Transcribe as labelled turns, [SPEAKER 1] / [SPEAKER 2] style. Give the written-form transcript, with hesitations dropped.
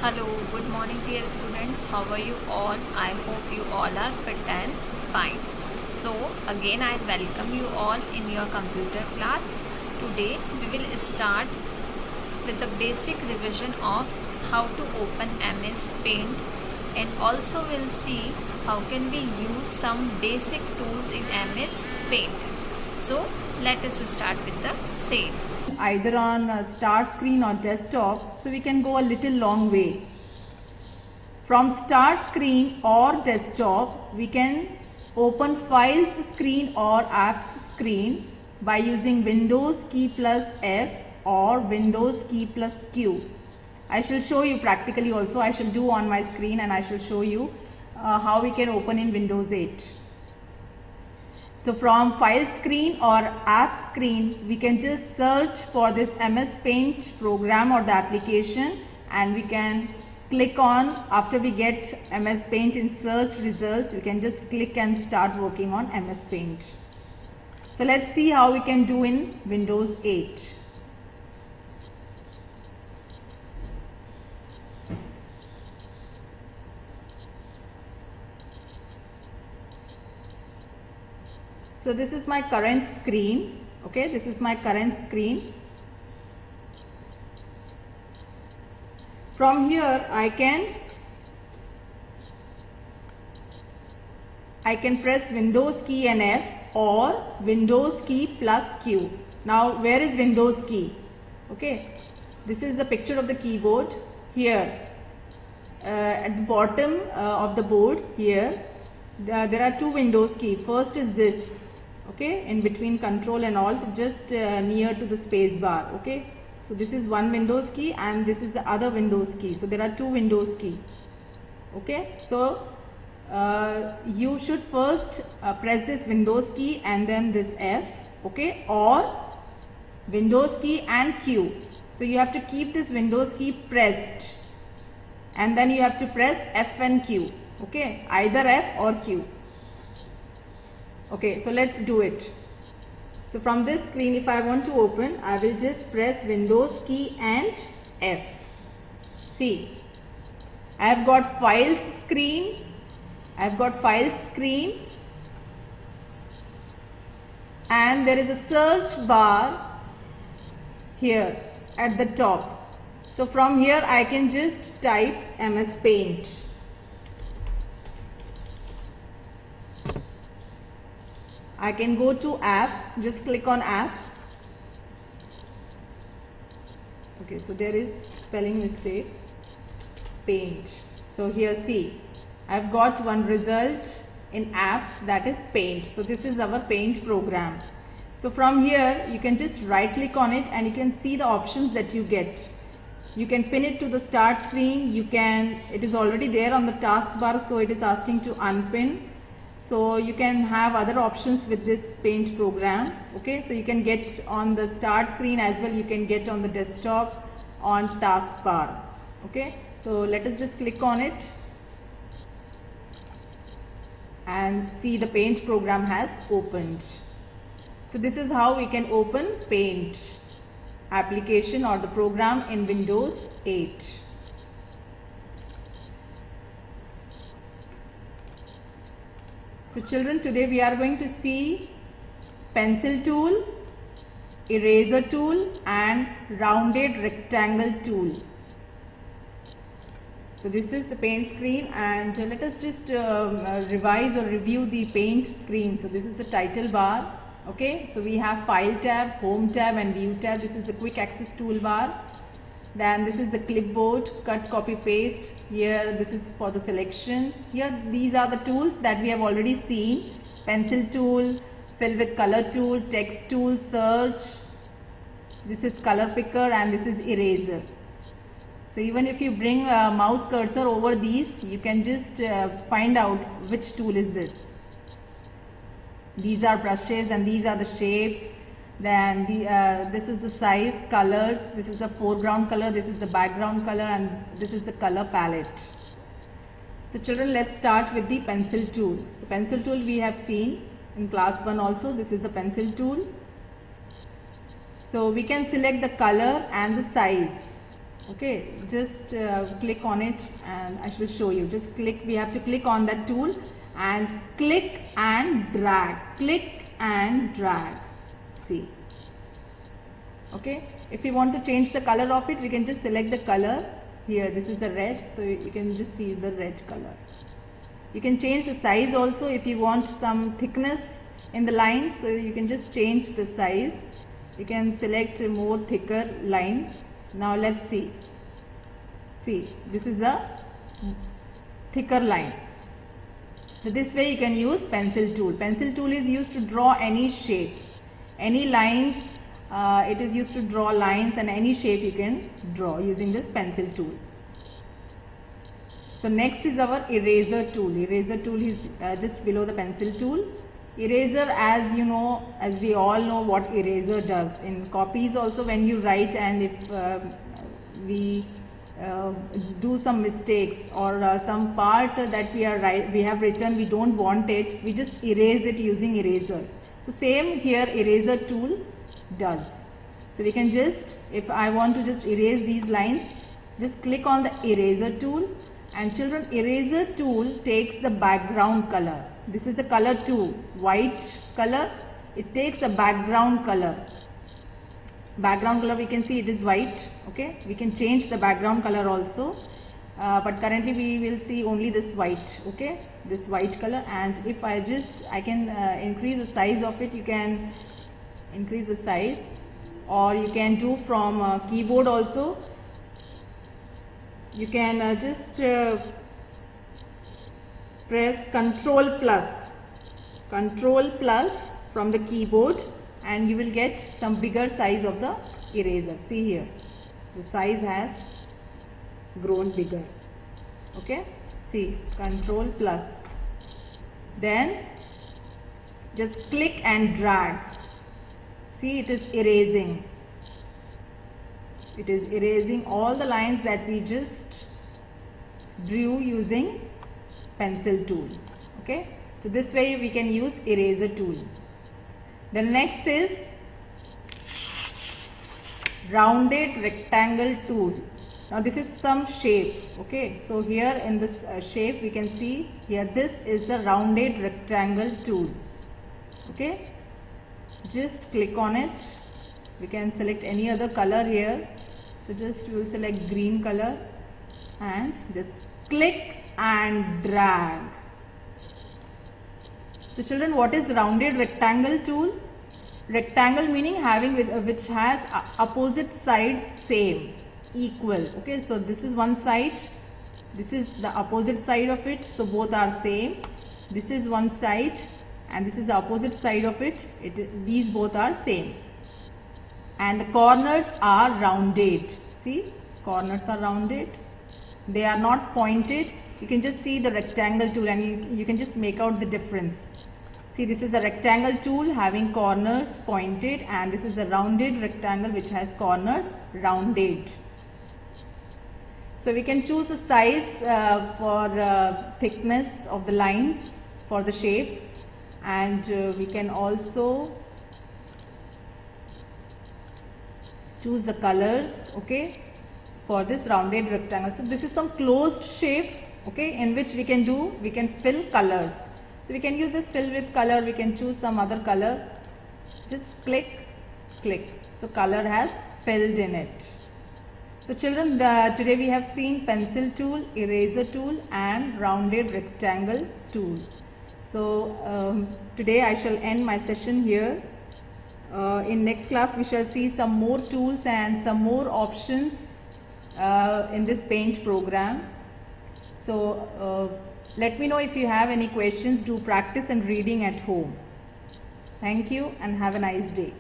[SPEAKER 1] Hello, good morning dear students. How are you all? I hope you all are fit and fine. So again I welcome you all in your computer class. Today we will start with the basic revision of how to open MS Paint, and also we'll see how can we use some basic tools in MS Paint. So let us start with the same.
[SPEAKER 2] Either on a start screen or desktop, so we can go a little long way. From start screen or desktop, we can open files screen or apps screen by using Windows key plus F or Windows key plus Q. I shall show you practically also. I shall do on my screen and I shall show you how we can open in Windows 8. So from file screen or app screen, we can just search for this MS Paint program or the application, and we can click on, after we get MS Paint in search results, we can just click and start working on MS Paint. So let's see how we can do in Windows 8. So this is my current screen. Okay, this is my current screen. From here I can press Windows key and F or Windows key plus Q. Now where is Windows key? Okay, this is the picture of the keyboard here at the bottom of the board here. There are two Windows key. First is this. Okay, in between Control and Alt, just near to the space bar. Okay, so this is one Windows key and this is the other Windows key. So there are two Windows key. Okay, so you should first press this Windows key and then this F. Okay, or Windows key and Q. So you have to keep this Windows key pressed and then you have to press F and Q. Okay, either F or Q. Okay, so let's do it. So from this screen, if I want to open, I will just press Windows key and F. See, I have got files screen. I have got files screen, and there is a search bar here at the top. So from here, I can just type MS Paint. I can go to apps, just click on apps. Okay, so there is spelling mistake, Paint. So here see, I've got one result in apps, that is Paint. So this is our Paint program. So from here you can just right click on it and you can see the options that you get. You can pin it to the start screen, it is already there on the taskbar, so it is asking to unpin. So you can have other options with this Paint program. Okay, so you can get on the start screen as well, you can get on the desktop on taskbar. Okay, so let us just click on it and see the Paint program has opened. So this is how we can open Paint application or the program in Windows 8. So children, today we are going to see pencil tool, eraser tool and rounded rectangle tool. So this is the Paint screen, and let us just revise or review the Paint screen. So this is the title bar. Okay, so we have File tab, Home tab and View tab. This is the Quick Access toolbar. Then this is the clipboard, cut, copy, paste. Here this is for the selection. Here these are the tools that we have already seen. Pencil tool, fill with color tool, text tool, search. This is color picker and this is eraser. So even if you bring a mouse cursor over these, you can just find out which tool is this. These are brushes and these are the shapes. Then this is the size, colors, this is the foreground color, this is the background color and this is the color palette. So children, let's start with the pencil tool. So pencil tool we have seen in class 1 also. This is the pencil tool. So we can select the color and the size. Okay, just click on it and I shall show you. Just click, we have to click on that tool and click and drag, click and drag. See. Okay, if you want to change the color of it, we can just select the color here. This is a red, so you can just see the red color. You can change the size also if you want some thickness in the lines, so you can just change the size. You can select a more thicker line. Now let's see. See, this is a thicker line. So this way you can use pencil tool. Pencil tool is used to draw any shape, any lines. It is used to draw lines, and any shape you can draw using this pencil tool. So next is our eraser tool. Eraser tool is just below the pencil tool. Eraser, as you know, as we all know what eraser does. In copies also, when you write and if we do some mistakes or some part that we have written, we don't want it, we just erase it using eraser. So same here eraser tool does. So we can just, if I want to just erase these lines, just click on the eraser tool. And children, eraser tool takes the background color. This is the color 2, white color. It takes a background color. Background color, we can see it is white. Okay, we can change the background color also, but currently we will see only this white. Okay, this white color. And if I can increase the size of it. You can increase the size, or you can do from keyboard also. You can just press Ctrl plus from the keyboard, and you will get some bigger size of the eraser. See here, the size has grown bigger. Okay, see, Ctrl plus. Then just click and drag. See, it is erasing. It is erasing all the lines that we just drew using pencil tool. Okay, so this way we can use eraser tool. The next is rounded rectangle tool. Now this is some shape. Okay, so here in this shape we can see here, this is a rounded rectangle tool. Okay, just click on it. We can select any other color here. So just we will select green color and just click and drag. So children, what is rounded rectangle tool? Rectangle meaning having which has opposite sides same, equal. Okay, so this is one side, this is the opposite side of it, so both are same. This is one side and this is the opposite side of it, these both are same. And the corners are rounded. See, corners are rounded. They are not pointed. You can just see the rectangle tool and you can just make out the difference. See, this is a rectangle tool having corners pointed, and this is a rounded rectangle which has corners rounded. So we can choose a size for thickness of the lines for the shapes, and we can also choose the colors, okay, for this rounded rectangle. So this is some closed shape, okay, in which we can fill colors. So we can use this fill with color, we can choose some other color, just click, click. So color has filled in it. So children, today we have seen pencil tool, eraser tool and rounded rectangle tool. So today I shall end my session here. In next class we shall see some more tools and some more options in this paint program. So let me know if you have any questions. Do practice and reading at home. Thank you and have a nice day.